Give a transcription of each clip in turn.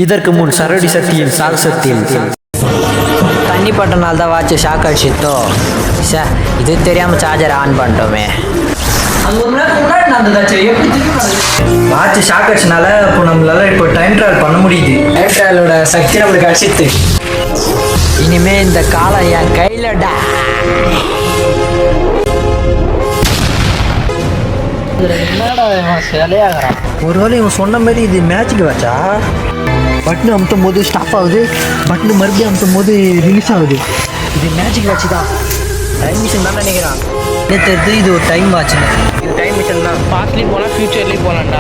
இதற்கு முன் சரடி சட்டியின் சாகசத்தில் தண்ணி பட்டனால தான் வாட்ச் ஷாக் அடிச்சிட்டோ. சார் இது தெரியாமல் சார்ஜர் ஆன் பண்ணிட்டோமே. வாட்ச் ஷாக் அடிச்சனால இப்போ நம்மளால இப்போ டைம் ட்ராவல் பண்ண முடியுது. டைம் ட்ராவலோட சக்தி நம்மளுக்கு அடிச்சிட்டு இனிமே இந்த காலம் என் கையிலடா. ஒருவேளை இவன் சொன்ன மாதிரி இது மேட்சுக்கு வச்சா பட்னு அமுத்தும் போது ஸ்டாப் ஆகுது, பட்னு மறுபடியும் அமுத்தும் போது ரிலீஸ் ஆகுது. இது மேட்சுக்கு வச்சு தான் டைம் மிஷின் தான் நினைக்கிறான். தெரிஞ்சு இது ஒரு டைம் வாட்ச். இது டைம் மிஷின் தான். பாஸ்ட்லேயும் போகலாம், ஃபியூச்சர்லேயும் போகலாம்டா.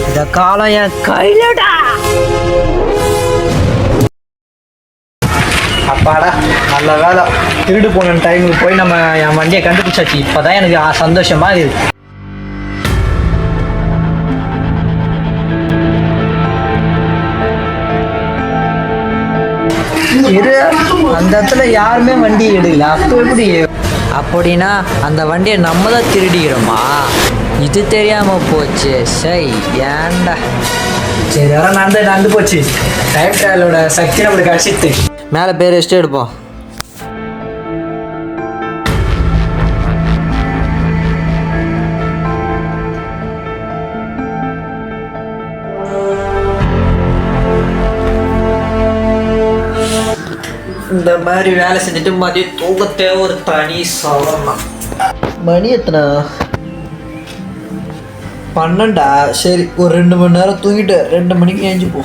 இந்த காலம் என் கையிலடா. அப்பாடா நல்ல வேலை. திருடு போன டைமுக்கு போய் நம்ம என் வண்டியை கண்டுபிடிச்சாச்சு. இப்போதான் எனக்கு சந்தோஷமா இருக்கு. அந்த இடத்துல யாருமே வண்டி எடுக்கல. அப்போ எப்படி? அப்படின்னா அந்த வண்டியை நம்ம தான் திருடிக்கிறோமா? இது தெரியாம போச்சு. சை ஏன்டா. சரி வர நடந்து போச்சு. டைம் ட்ராவலோட சக்தி நம்மளுக்கு அடிச்சிட்டு மேலே பேர் ரெஸ்ட் எடுப்போம். இந்த மாதிரி வேலை செஞ்சுட்டு மதியம் தூக்கத்தே ஒரு தனி சவரம். மணி எத்தனை? 12. சரி ஒரு 2 மணி நேரம் தூங்கிட்டு 2 மணிக்கு ஏஞ்சிப்போ.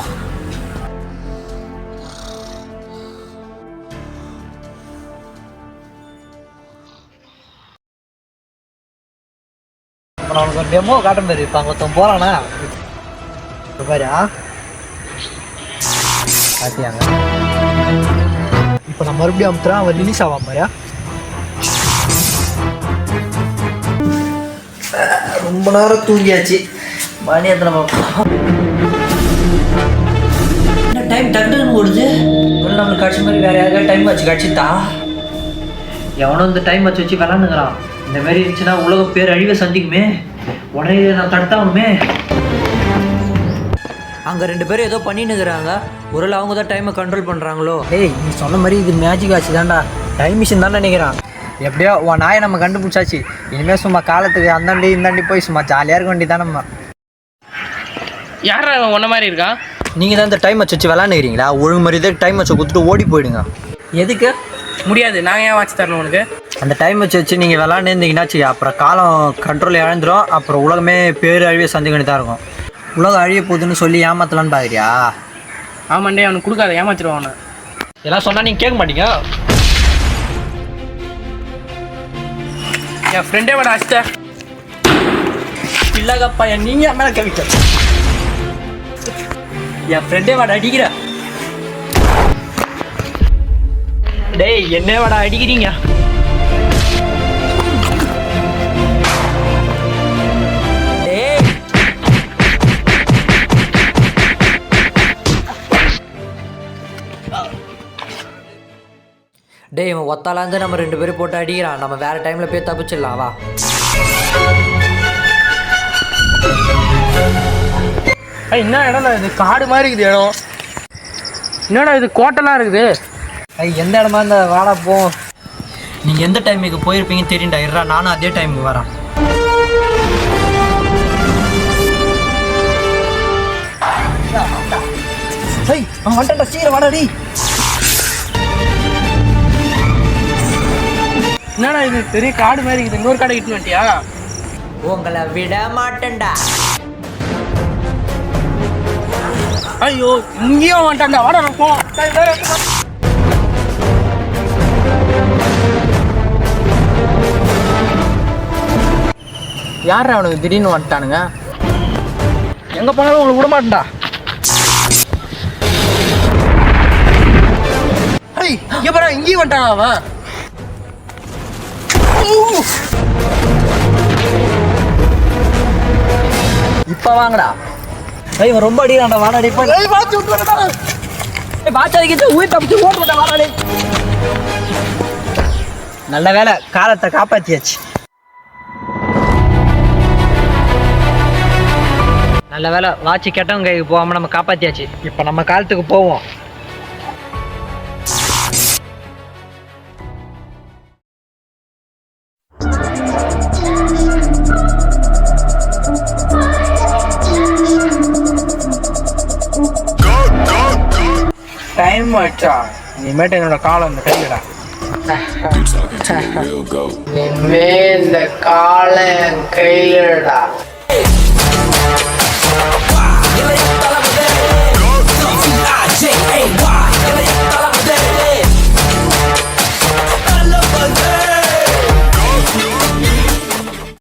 அவனுக்கு ஒரு டெமோ காட்டும் பாரு. இப்போ அங்கே ஒருத்தன் போகிறானா பாரு. காட்டியாங்க. இப்போ நான் மறுபடியும் அமுத்துறான். அவன் ரிலீஸ் ஆவான் பாரு. ரொம்ப நேரம் தூங்கியாச்சு. மணி எத்தனை பார்ப்போம். என்ன டைம் டக்குன்னு ஓடுது. நம்மளுக்கு கட்சி மாதிரி வேற யாருக்காவது டைம் வச்சு கட்சித்தா. எவனோ இந்த டைம் வச்சு விளாண்டுக்கிறான். இந்த மாதிரி இருந்துச்சுன்னா உலக பேர் அழிவை சந்திக்குமே. உடனே நான் தடுத்தாகணுமே. அங்கே 2 பேரும் ஏதோ பண்ணின்னுக்குறாங்க. ஒருவேளை அவங்க தான் டைமை கண்ட்ரோல் பண்ணுறாங்களோ. ஏய் நீ சொன்ன மாதிரி இது மேஜிக் ஆச்சு தான்டா. டைம் மிஷின் தான் நினைக்கிறான். எப்படியோ உன் நாயை நம்ம கண்டுபிடிச்சாச்சு. இனிமேல் சும்மா காலத்துக்கு அந்தாண்டி இந்தாண்டி போய் சும்மா ஜாலியாக இருக்க வேண்டி தானம்மா. யாரா ஒன்ன மாதிரி இருக்கா? நீங்கள் தான் இந்த டைம் வச்சு விளாண்டுக்கிறீங்களா? ஒழுங்கு மாதிரி தான் டைம் வச்சு கொடுத்துட்டு ஓடி போயிடுங்க. எதுக்கு முடியாது? நாங்கள் ஏன் வாட்ச் தரணும் உனக்கு? அந்த டைம் வச்சு நீங்கள் விளாண்டுருந்தீங்கன்னாச்சு அப்புறம் காலம் கண்ட்ரோல் இழந்துடும். அப்புறம் உலகமே பேர் அழிவை சந்திக்கிட்டு தான் இருக்கும். உலகம் அழிய போகுதுன்னு சொல்லி ஏமாத்தலான்னு பார்க்குறியா? ஆமாண்டே, அவனுக்கு கொடுக்காத, ஏமாத்திடுவான் அவனை. எல்லாம் சொன்னால் நீங்கள் கேட்க மாட்டீங்க. என் ஃப்ரெண்டே விட அஷ்ட இல்லைப்பா. நீங்கள் மேலே கவிக்க என் ஃப்ரெண்டே வாடா அடிக்கிற. டேய் என்ன வாடா அடிக்கிறீங்க? டேய் இவன் ஒத்தாலாந்து நம்ம 2 பேரும் போட்டு அடிக்கிறான். நம்ம வேற டைம்ல போய் தப்பிச்சிடலாம் வா. என்ன இடம்டா இது? காடு மாதிரி இருக்குது இடம். என்னடா இது கோட்டெல்லாம் இருக்குது? எந்த இடமா இந்த வாடா போ. நீங்கள் எந்த டைமுக்கு போயிருப்பீங்கன்னு தெரியுண்டா. இருறா நானும் அதே டைமுக்கு வரேன். அவன் வந்துட்டா. சீக்கிரம் வாடாடி. என்னடா இது பெரிய காடு மாதிரி இருக்குது. இன்னொரு காடை இட்டு வந்துட்டியா? உங்களை விட மாட்டேன்டா. ஐயோ இங்கேயும் வந்துட்டான்டா. வாடா நான் போவோம். யாரா அவனுக்கு திடீர்னு வந்துட்டானுங்க? எங்கே போனாலும் உங்களுக்கு விட மாட்டேன்டா. ஐய் எப்படா இங்கேயும் வந்துட்டான் அவன். இப்போ வாங்கடா. இவன் ரொம்ப அடிக்கிறான்டா. வாடாடி பாச்சாதிக்கிட்டு உயிர் தப்பிச்சு ஓட்டு வாடாடி. நல்ல வேலை காலத்தை காப்பாற்றியாச்சு. நல்ல வேலை வாட்சி கெட்டவங்க கைக்கு போகாமல் நம்ம காப்பாற்றியாச்சு. இப்போ நம்ம காலத்துக்கு போவோம். டைம் ஆச்சா, இனிமேட்டு என்னோட காலம் இந்த கையிலடா. இனிமே இந்த காலம் என் கையிலடா.